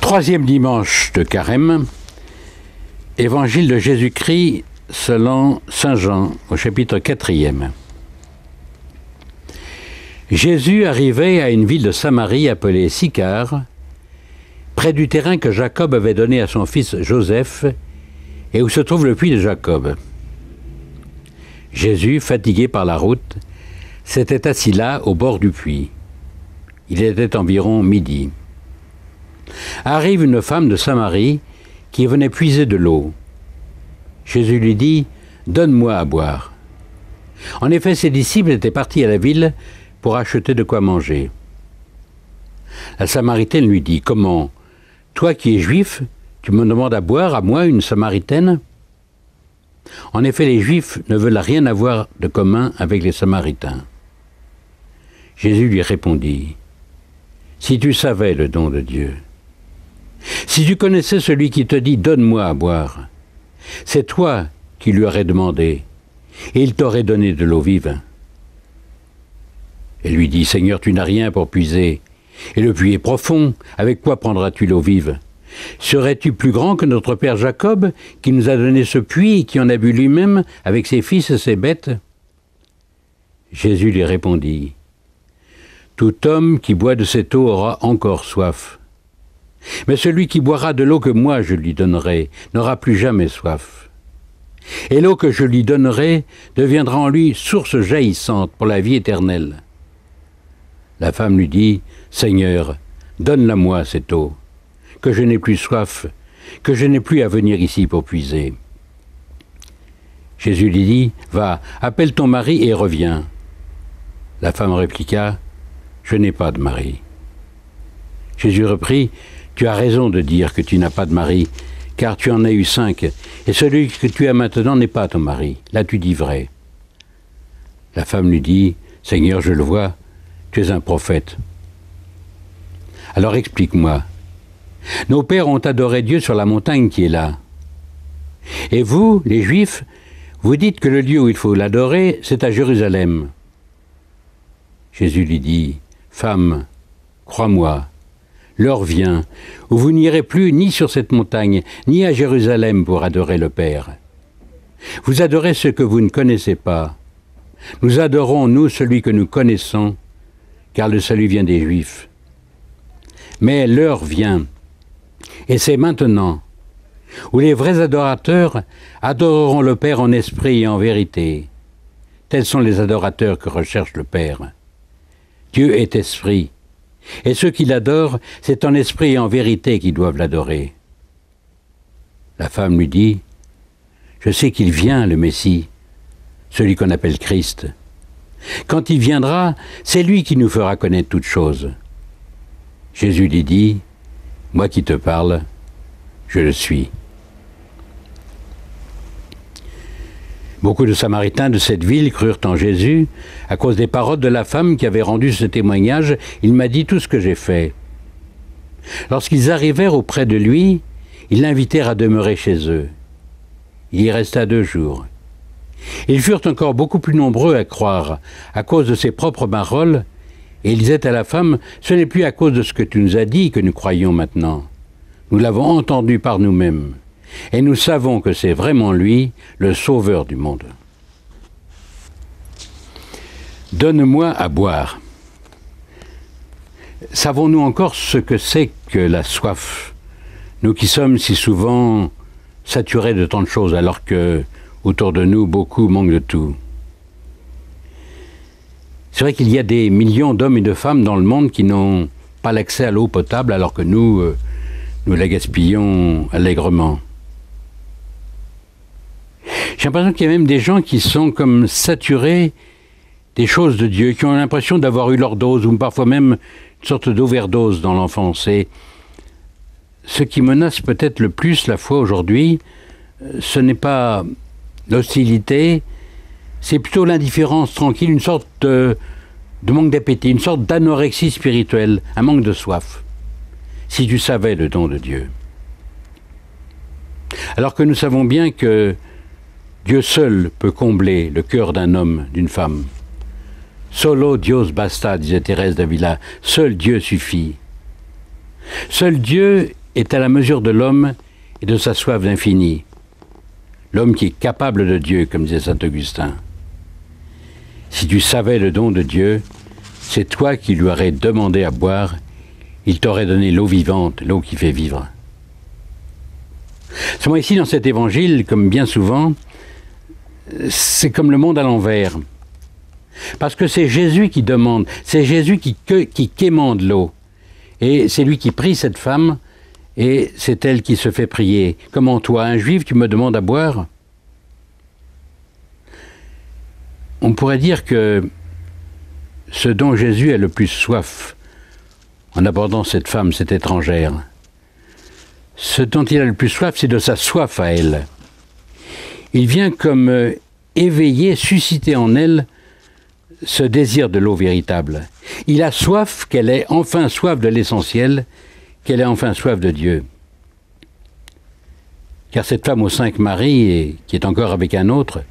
Troisième dimanche de Carême, Évangile de Jésus-Christ selon saint Jean, au chapitre 4e. Jésus arrivait à une ville de Samarie appelée Sychar, près du terrain que Jacob avait donné à son fils Joseph et où se trouve le puits de Jacob. Jésus, fatigué par la route, s'était assis là au bord du puits. Il était environ midi. Arrive une femme de Samarie qui venait puiser de l'eau. Jésus lui dit « Donne-moi à boire ». En effet, ses disciples étaient partis à la ville pour acheter de quoi manger. La Samaritaine lui dit « Comment ? Toi qui es juif, tu me demandes à boire, à moi, une Samaritaine ?» En effet, les Juifs ne veulent rien avoir de commun avec les Samaritains. Jésus lui répondit « Si tu savais le don de Dieu, si tu connaissais celui qui te dit « Donne-moi à boire », c'est toi qui lui aurais demandé, et il t'aurait donné de l'eau vive. Elle lui dit « Seigneur, tu n'as rien pour puiser, et le puits est profond, avec quoi prendras-tu l'eau vive ? Serais-tu plus grand que notre père Jacob, qui nous a donné ce puits et qui en a bu lui-même avec ses fils et ses bêtes ?» Jésus lui répondit « Tout homme qui boit de cette eau aura encore soif. Mais celui qui boira de l'eau que moi je lui donnerai n'aura plus jamais soif. Et l'eau que je lui donnerai deviendra en lui source jaillissante pour la vie éternelle. » La femme lui dit « Seigneur, donne-la-moi cette eau, que je n'ai plus soif, que je n'ai plus à venir ici pour puiser. » Jésus lui dit « Va, appelle ton mari et reviens. » La femme répliqua « Je n'ai pas de mari. » Jésus reprit « Tu as raison de dire que tu n'as pas de mari, car tu en as eu 5, et celui que tu as maintenant n'est pas ton mari. Là tu dis vrai. » La femme lui dit « Seigneur, je le vois, tu es un prophète. Alors explique-moi. Nos pères ont adoré Dieu sur la montagne qui est là. Et vous, les Juifs, vous dites que le lieu où il faut l'adorer, c'est à Jérusalem. » Jésus lui dit « Femme, crois-moi, l'heure vient où vous n'irez plus ni sur cette montagne, ni à Jérusalem pour adorer le Père. Vous adorez ce que vous ne connaissez pas. Nous adorons, nous, celui que nous connaissons, car le salut vient des Juifs. Mais l'heure vient, et c'est maintenant, où les vrais adorateurs adoreront le Père en esprit et en vérité. Tels sont les adorateurs que recherche le Père. Dieu est esprit, et ceux qui l'adorent, c'est en esprit et en vérité qu'ils doivent l'adorer. La femme lui dit « Je sais qu'il vient, le Messie, celui qu'on appelle Christ. Quand il viendra, c'est lui qui nous fera connaître toutes choses. » Jésus lui dit « Moi qui te parle, je le suis. » Beaucoup de Samaritains de cette ville crurent en Jésus à cause des paroles de la femme qui avait rendu ce témoignage. « Il m'a dit tout ce que j'ai fait. » Lorsqu'ils arrivèrent auprès de lui, ils l'invitèrent à demeurer chez eux. Il y resta 2 jours. Ils furent encore beaucoup plus nombreux à croire à cause de ses propres paroles, et ils disaient à la femme « Ce n'est plus à cause de ce que tu nous as dit que nous croyons maintenant. Nous l'avons entendu par nous-mêmes. Et nous savons que c'est vraiment lui, le Sauveur du monde. » Donne-moi à boire. Savons-nous encore ce que c'est que la soif, nous qui sommes si souvent saturés de tant de choses, alors que autour de nous, beaucoup manquent de tout. C'est vrai qu'il y a des millions d'hommes et de femmes dans le monde qui n'ont pas l'accès à l'eau potable, alors que nous la gaspillons allègrement. J'ai l'impression qu'il y a même des gens qui sont comme saturés des choses de Dieu, qui ont l'impression d'avoir eu leur dose, ou parfois même une sorte d'overdose dans l'enfance. Et ce qui menace peut-être le plus la foi aujourd'hui, ce n'est pas l'hostilité, c'est plutôt l'indifférence tranquille, une sorte de manque d'appétit, une sorte d'anorexie spirituelle, un manque de soif. Si tu savais le don de Dieu. Alors que nous savons bien que Dieu seul peut combler le cœur d'un homme, d'une femme. Solo Dios basta, disait Thérèse d'Avila. Seul Dieu suffit. Seul Dieu est à la mesure de l'homme et de sa soif d'infini. L'homme qui est capable de Dieu, comme disait saint Augustin. Si tu savais le don de Dieu, c'est toi qui lui aurais demandé à boire, il t'aurait donné l'eau vivante, l'eau qui fait vivre. Seulement ici, dans cet évangile, comme bien souvent, c'est comme le monde à l'envers. Parce que c'est Jésus qui demande, c'est Jésus qui quémande l'eau. Et c'est lui qui prie cette femme, et c'est elle qui se fait prier. Comment toi, un juif, tu me demandes à boire? On pourrait dire que ce dont Jésus a le plus soif, en abordant cette femme, cette étrangère, ce dont il a le plus soif, c'est de sa soif à elle. Il vient comme éveiller, susciter en elle ce désir de l'eau véritable. Il a soif qu'elle ait enfin soif de l'essentiel, qu'elle ait enfin soif de Dieu. Car cette femme aux 5 maris, et qui est encore avec un autre,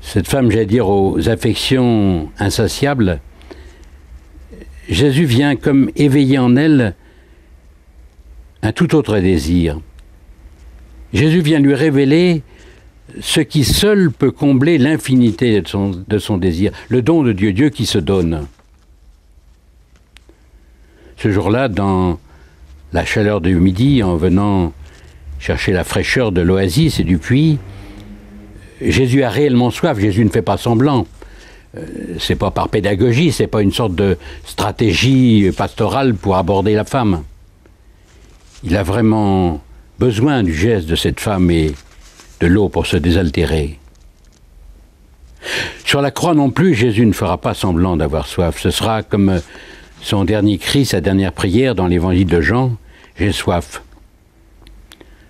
cette femme, j'allais dire, aux affections insatiables, Jésus vient comme éveiller en elle un tout autre désir. Jésus vient lui révéler ce qui seul peut combler l'infinité de son désir, le don de Dieu, Dieu qui se donne. Ce jour-là, dans la chaleur du midi, en venant chercher la fraîcheur de l'oasis et du puits, Jésus a réellement soif, Jésus ne fait pas semblant. C'est pas par pédagogie, c'est pas une sorte de stratégie pastorale pour aborder la femme. Il a vraiment besoin du geste de cette femme et de l'eau pour se désaltérer. Sur la croix non plus, Jésus ne fera pas semblant d'avoir soif. Ce sera comme son dernier cri, sa dernière prière dans l'évangile de Jean, « J'ai soif ».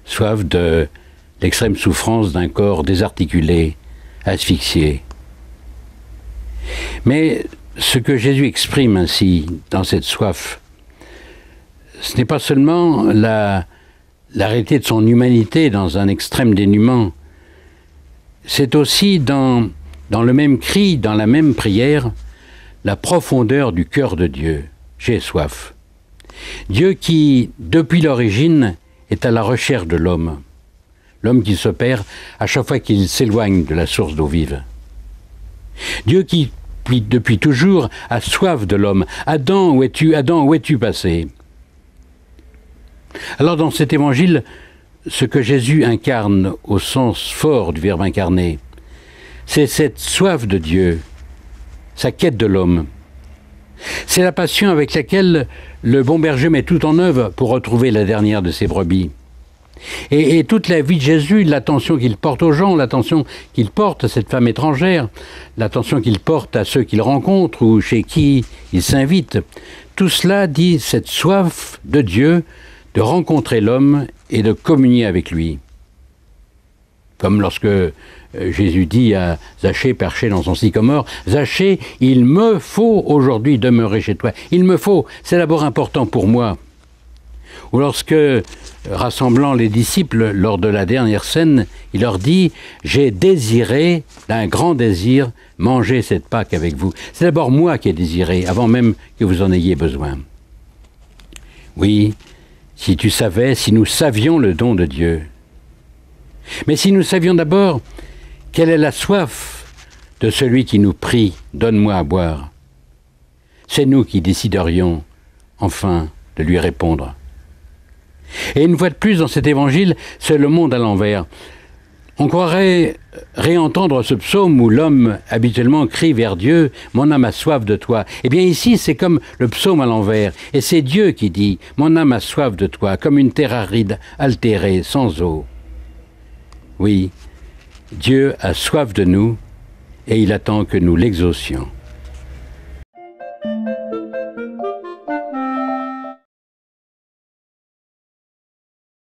Soif de l'extrême souffrance d'un corps désarticulé, asphyxié. Mais ce que Jésus exprime ainsi dans cette soif, ce n'est pas seulement la réalité de son humanité dans un extrême dénuement, c'est aussi dans le même cri, dans la même prière, la profondeur du cœur de Dieu. J'ai soif. Dieu qui, depuis l'origine, est à la recherche de l'homme. L'homme qui se perd à chaque fois qu'il s'éloigne de la source d'eau vive. Dieu qui, depuis toujours, a soif de l'homme. Adam, où es-tu? Adam, où es-tu passé? Alors dans cet évangile, ce que Jésus incarne au sens fort du Verbe incarné, c'est cette soif de Dieu, sa quête de l'homme. C'est la passion avec laquelle le bon berger met tout en œuvre pour retrouver la dernière de ses brebis. Et toute la vie de Jésus, l'attention qu'il porte aux gens, l'attention qu'il porte à cette femme étrangère, l'attention qu'il porte à ceux qu'il rencontre ou chez qui il s'invite, tout cela dit cette soif de Dieu de rencontrer l'homme et de communier avec lui. Comme lorsque Jésus dit à Zachée, perché dans son sycomore, « Zachée, il me faut aujourd'hui demeurer chez toi. Il me faut, c'est d'abord important pour moi. » Ou lorsque, rassemblant les disciples lors de la dernière scène, il leur dit « J'ai désiré, d'un grand désir, manger cette Pâque avec vous. C'est d'abord moi qui ai désiré, avant même que vous en ayez besoin. » Oui, si tu savais, si nous savions le don de Dieu. Mais si nous savions d'abord quelle est la soif de celui qui nous prie « Donne-moi à boire », c'est nous qui déciderions, enfin, de lui répondre. Et une fois de plus, dans cet évangile, c'est le monde à l'envers. On croirait réentendre ce psaume où l'homme habituellement crie vers Dieu « Mon âme a soif de toi ». Eh bien ici, c'est comme le psaume à l'envers. Et c'est Dieu qui dit « Mon âme a soif de toi », comme une terre aride, altérée, sans eau. Oui, Dieu a soif de nous et il attend que nous l'exaucions.